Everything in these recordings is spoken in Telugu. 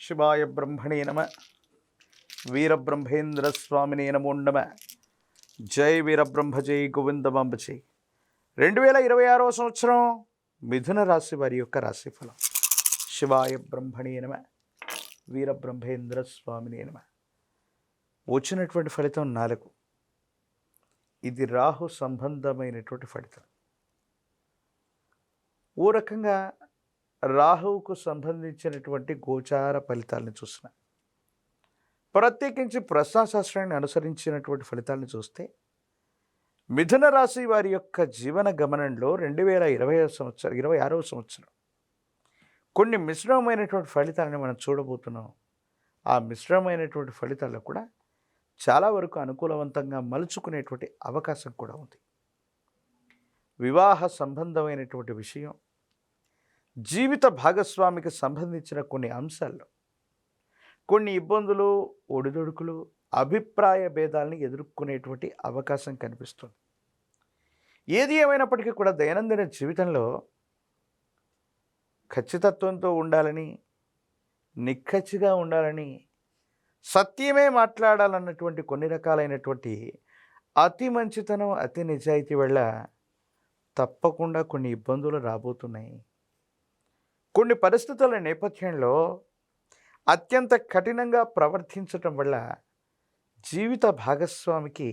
శివాయ బ్రహ్మణే నమ. వీరబ్రహ్మేంద్ర స్వామినే నమో నమ. జై వీరబ్రహ్మ జై గోవిందమాంబ జై. 2026వ సంవత్సరం మిథున రాశి వారి యొక్క రాశిఫలం. శివాయ బ్రహ్మణే నమ. వీరబ్రహ్మేంద్ర స్వామినే నమ. వచ్చినటువంటి ఫలితం 4. ఇది రాహు సంబంధమైనటువంటి ఫలితం. ఓ రకంగా రాహువుకు సంబంధించినటువంటి గోచార ఫలితాలను చూసిన, ప్రత్యేకించి ప్రశ్నాశాస్త్రాన్ని అనుసరించినటువంటి ఫలితాలను చూస్తే మిథున రాశి వారి యొక్క జీవన గమనంలో 2026వ సంవత్సరం కొన్ని మిశ్రమమైనటువంటి ఫలితాలను మనం చూడబోతున్నాం. ఆ మిశ్రమమైనటువంటి ఫలితాల్లో కూడా చాలా వరకు అనుకూలవంతంగా మలుచుకునేటువంటి అవకాశం కూడా ఉంది. వివాహ సంబంధమైనటువంటి విషయం, జీవిత భాగస్వామికి సంబంధించిన కొన్ని అంశాల్లో కొన్ని ఇబ్బందులు, ఒడిదొడుకులు, అభిప్రాయ భేదాలని ఎదుర్కొనేటువంటి అవకాశం కనిపిస్తుంది. ఏది ఏమైనప్పటికీ కూడా దైనందిన జీవితంలో ఖచ్చితత్వంతో ఉండాలని, నిక్కచ్చిగా ఉండాలని, సత్యమే మాట్లాడాలన్నటువంటి కొన్ని రకాలైనటువంటి అతి మంచితనం, అతి నిజాయితీ వల్ల తప్పకుండా కొన్ని ఇబ్బందులు రాబోతున్నాయి. కొన్ని పరిస్థితుల నేపథ్యంలో అత్యంత కఠినంగా ప్రవర్తించటం వల్ల జీవిత భాగస్వామికి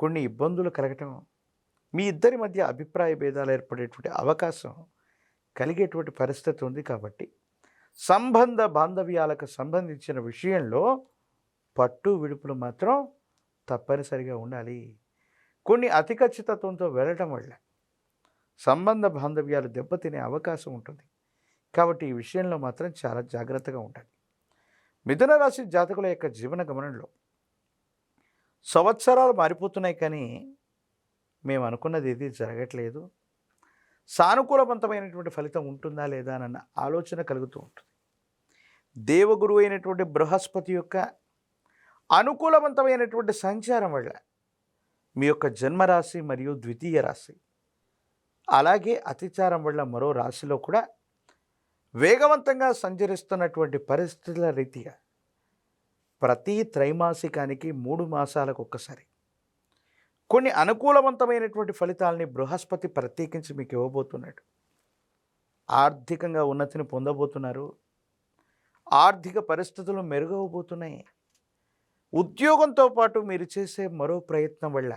కొన్ని ఇబ్బందులు కలగటం, మీ ఇద్దరి మధ్య అభిప్రాయ భేదాలు ఏర్పడేటువంటి అవకాశం కలిగేటువంటి పరిస్థితి ఉంది. కాబట్టి సంబంధ బాంధవ్యాలకు సంబంధించిన విషయంలో పట్టు విడుపులు మాత్రం తప్పనిసరిగా ఉండాలి. కొన్ని అతి ఖచ్చితత్వంతో వెళ్ళటం వల్ల సంబంధ బాంధవ్యాలు దెబ్బతినే అవకాశం ఉంటుంది. కాబట్టి ఈ విషయంలో మాత్రం చాలా జాగ్రత్తగా ఉండాలి. మిథున రాశి జాతకుల యొక్క జీవన గమనంలో సంవత్సరాలు మారిపోతున్నాయి, కానీ మేము అనుకున్నది ఏది జరగట్లేదు, సానుకూలవంతమైనటువంటి ఫలితం ఉంటుందా లేదా అన్న ఆలోచన కలుగుతూ ఉంటుంది. దేవగురువు అయినటువంటి బృహస్పతి యొక్క అనుకూలవంతమైనటువంటి సంచారం వల్ల మీ యొక్క జన్మరాశి మరియు ద్వితీయ రాశి, అలాగే అతిచారం వల్ల మరో రాశిలో కూడా వేగవంతంగా సంచరిస్తున్నటువంటి పరిస్థితుల రీతిగా ప్రతి త్రైమాసికానికి 3 మాసాలకు ఒక్కసారి కొన్ని అనుకూలవంతమైనటువంటి ఫలితాలని బృహస్పతి ప్రత్యేకించి మీకు ఇవ్వబోతున్నాడు. ఆర్థికంగా ఉన్నతిని పొందబోతున్నారు. ఆర్థిక పరిస్థితులు మెరుగవబోతున్నాయి. ఉద్యోగంతో పాటు మీరు చేసే మరో ప్రయత్నం వల్ల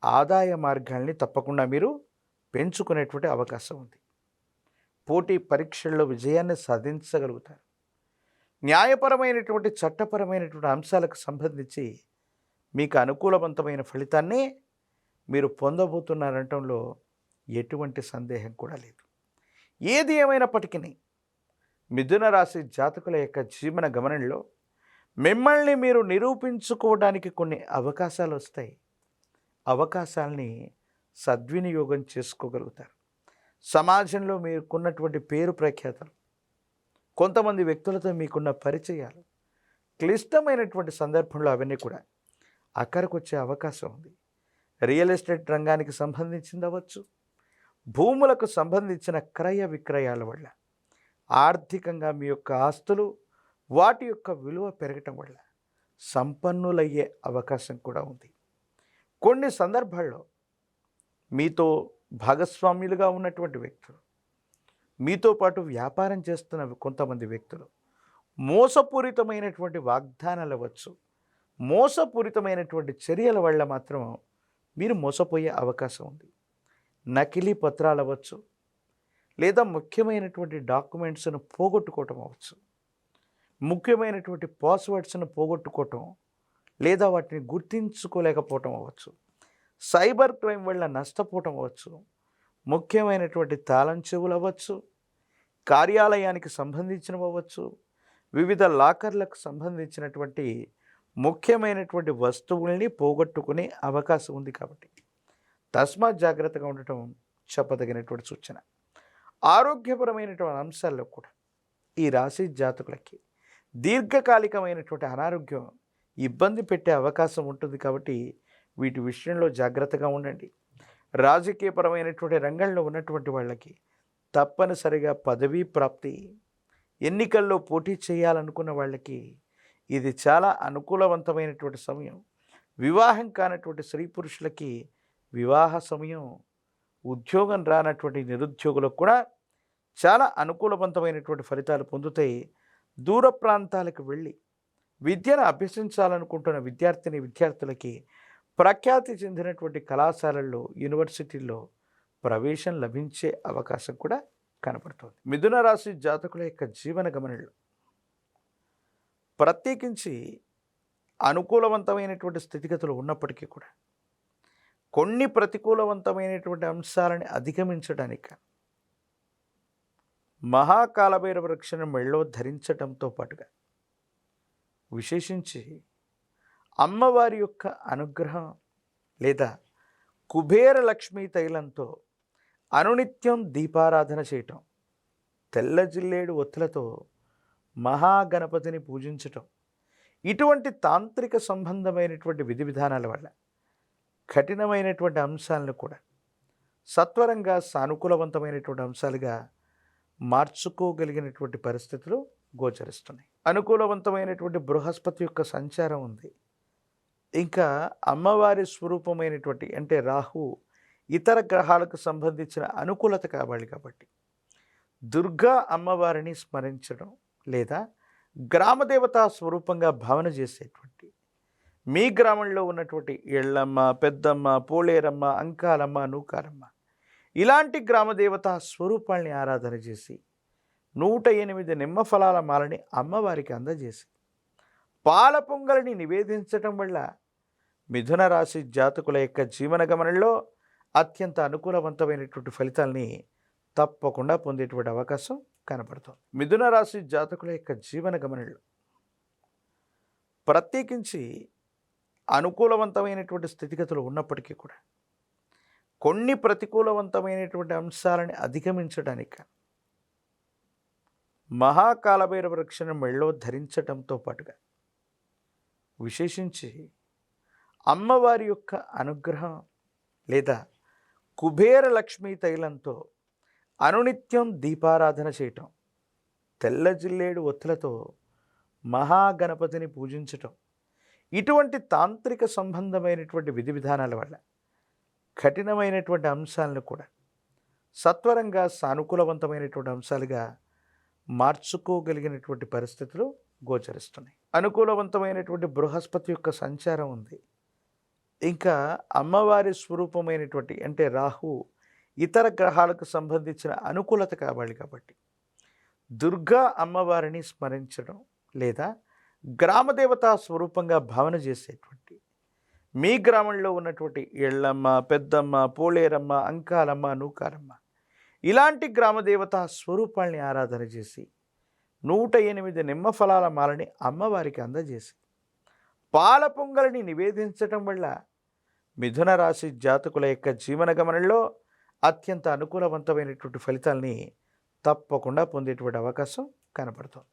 ఆదాయ మార్గాల్ని తప్పకుండా మీరు పెంచుకునేటువంటి అవకాశం ఉంది. పోటీ పరీక్షల్లో విజయాన్ని సాధించగలుగుతారు. న్యాయపరమైనటువంటి, చట్టపరమైనటువంటి అంశాలకు సంబంధించి మీకు అనుకూలవంతమైన ఫలితాన్ని మీరు పొందబోతున్నారనటంలో ఎటువంటి సందేహం కూడా లేదు. ఏది ఏమైనప్పటికీ మిథున రాశి జాతకుల యొక్క జీవన గమనంలో మిమ్మల్ని మీరు నిరూపించుకోవడానికి కొన్ని అవకాశాలు వస్తాయి. అవకాశాలని సద్వినియోగం చేసుకోగలుగుతారు. సమాజంలో మీకున్నటువంటి పేరు ప్రఖ్యాతలు, కొంతమంది వ్యక్తులతో మీకున్న పరిచయాలు, క్లిష్టమైనటువంటి సందర్భంలో అవన్నీ కూడా అక్కడికి వచ్చే అవకాశం ఉంది. రియల్ ఎస్టేట్ రంగానికి సంబంధించింది అవ్వచ్చు, భూములకు సంబంధించిన క్రయ విక్రయాల వల్ల ఆర్థికంగా మీ యొక్క ఆస్తులు, వాటి యొక్క విలువ పెరగటం వల్ల సంపన్నులయ్యే అవకాశం కూడా ఉంది. కొన్ని సందర్భాల్లో మీతో భాగస్వామ్యులుగా ఉన్నటువంటి వ్యక్తులు, మీతో పాటు వ్యాపారం చేస్తున్న కొంతమంది వ్యక్తులు మోసపూరితమైనటువంటి వాగ్దానాలు అవ్వచ్చు, మోసపూరితమైనటువంటి చర్యల వల్ల మాత్రం మీరు మోసపోయే అవకాశం ఉంది. నకిలీ పత్రాలు అవ్వచ్చు, లేదా ముఖ్యమైనటువంటి డాక్యుమెంట్స్ను పోగొట్టుకోవటం అవ్వచ్చు, ముఖ్యమైనటువంటి పాస్వర్డ్స్ను పోగొట్టుకోవటం, లేదా వాటిని గుర్తించుకోలేకపోవటం అవ్వచ్చు, సైబర్ క్రైమ్ వల్ల నష్టపోవటం అవ్వచ్చు, ముఖ్యమైనటువంటి తాళం చెవులు అవ్వచ్చు, కార్యాలయానికి సంబంధించినవి అవ్వచ్చు, వివిధ లాకర్లకు సంబంధించినటువంటి ముఖ్యమైనటువంటి వస్తువుల్ని పోగొట్టుకునే అవకాశం ఉంది. కాబట్టి తస్మాత్ జాగ్రత్తగా ఉండటం చెప్పదగినటువంటి సూచన. ఆరోగ్యపరమైనటువంటి అంశాల్లో కూడా ఈ రాశి జాతకులకి దీర్ఘకాలికమైనటువంటి అనారోగ్యం ఇబ్బంది పెట్టే అవకాశం ఉంటుంది. కాబట్టి వీటి విషయంలో జాగ్రత్తగా ఉండండి. రాజకీయపరమైనటువంటి రంగంలో ఉన్నటువంటి వాళ్ళకి తప్పనిసరిగా పదవీ ప్రాప్తి, ఎన్నికల్లో పోటీ చేయాలనుకున్న వాళ్ళకి ఇది చాలా అనుకూలవంతమైనటువంటి సమయం. వివాహం కానటువంటి స్త్రీ పురుషులకి వివాహ సమయం. ఉద్యోగం రానటువంటి నిరుద్యోగులకు కూడా చాలా అనుకూలవంతమైనటువంటి ఫలితాలు పొందుతాయి. దూర ప్రాంతాలకు వెళ్ళి విద్యను అభ్యసించాలనుకుంటున్న విద్యార్థులకి ప్రఖ్యాతి చెందినటువంటి కళాశాలల్లో, యూనివర్సిటీల్లో ప్రవేశం లభించే అవకాశం కూడా కనపడుతుంది. మిథున రాశి జాతకుల యొక్క జీవన గమనంలో ప్రత్యేకించి అనుకూలవంతమైనటువంటి స్థితిగతులు ఉన్నప్పటికీ కూడా కొన్ని ప్రతికూలవంతమైనటువంటి అంశాలని అధిగమించడానికి మహాకాలభైరవ వృక్షను మెళ్ళో ధరించడంతో పాటుగా విశేషించి అమ్మవారి యొక్క అనుగ్రహం లేదా కుబేర లక్ష్మీ తైలంతో అనునిత్యం దీపారాధన చేయటం, తెల్ల జిల్లేడు ఒత్తులతో మహాగణపతిని పూజించటం, ఇటువంటి తాంత్రిక సంబంధమైనటువంటి విధి విధానాల వల్ల కఠినమైనటువంటి అంశాలను కూడా సత్వరంగా సానుకూలవంతమైనటువంటి అంశాలుగా మార్చుకోగలిగినటువంటి పరిస్థితులు గోచరిస్తున్నాయి. అనుకూలవంతమైనటువంటి బృహస్పతి యొక్క సంచారం ఉంది. ఇంకా అమ్మవారి స్వరూపమైనటువంటి అంటే రాహు ఇతర గ్రహాలకు సంబంధించిన అనుకూలత కావాలి కాబట్టి దుర్గా అమ్మవారిని స్మరించడం లేదా గ్రామదేవతా స్వరూపంగా భావన చేసేటువంటి మీ గ్రామంలో ఉన్నటువంటి ఎళ్ళమ్మ, పెద్దమ్మ, పోలేరమ్మ, అంకాలమ్మ, నూకాలమ్మ ఇలాంటి గ్రామదేవతా స్వరూపాల్ని ఆరాధన చేసి 108 నిమ్మ ఫలాల మాలని అమ్మవారికి అందజేసి పాల పొంగలిని నివేదించటం వల్ల మిథున రాశి జాతకుల యొక్క జీవన గమనంలో అత్యంత అనుకూలవంతమైనటువంటి ఫలితాలని తప్పకుండా పొందేటువంటి అవకాశం కనపడుతుంది. మిథున రాశి జాతకుల యొక్క జీవన గమనంలో ప్రత్యేకించి అనుకూలవంతమైనటువంటి స్థితిగతులు ఉన్నప్పటికీ కూడా కొన్ని ప్రతికూలవంతమైనటువంటి అంశాలని అధిగమించడానికి మహాకాలభైరవ వృక్షను మెళ్ళో ధరించటంతో పాటుగా విశేషించి అమ్మవారి యొక్క అనుగ్రహం లేదా కుబేర లక్ష్మీ తైలంతో అనునిత్యం దీపారాధన చేయటం, తెల్ల జిల్లేడు ఒత్తులతో మహాగణపతిని పూజించటం, ఇటువంటి తాంత్రిక సంబంధమైనటువంటి విధి విధానాల వల్ల కఠినమైనటువంటి అంశాలను కూడా సత్వరంగా సానుకూలవంతమైనటువంటి అంశాలుగా మార్చుకోగలిగినటువంటి పరిస్థితులు గోచరిస్తున్నాయి. అనుకూలవంతమైనటువంటి బృహస్పతి యొక్క సంచారం ఉంది. ఇంకా అమ్మవారి స్వరూపమైనటువంటి అంటే రాహు ఇతర గ్రహాలకు సంబంధించిన అనుకూలత కావాలి కాబట్టి దుర్గా అమ్మవారిని స్మరించడం లేదా గ్రామదేవతా స్వరూపంగా భావన చేసేటువంటి మీ గ్రామంలో ఉన్నటువంటి ఎళ్ళమ్మ, పెద్దమ్మ, పోలేరమ్మ, అంకాలమ్మ, నూకాలమ్మ ఇలాంటి గ్రామదేవతా స్వరూపాల్ని ఆరాధన చేసి 108 నిమ్మ ఫలాల మాలని అమ్మవారికి అందజేసి పాల పొంగలిని నివేదించటం వల్ల మిథున రాశి జాతకుల యొక్క జీవన గమనంలో అత్యంత అనుకూలవంతమైనటువంటి ఫలితాలని తప్పకుండా పొందేటువంటి అవకాశం కనపడుతుంది.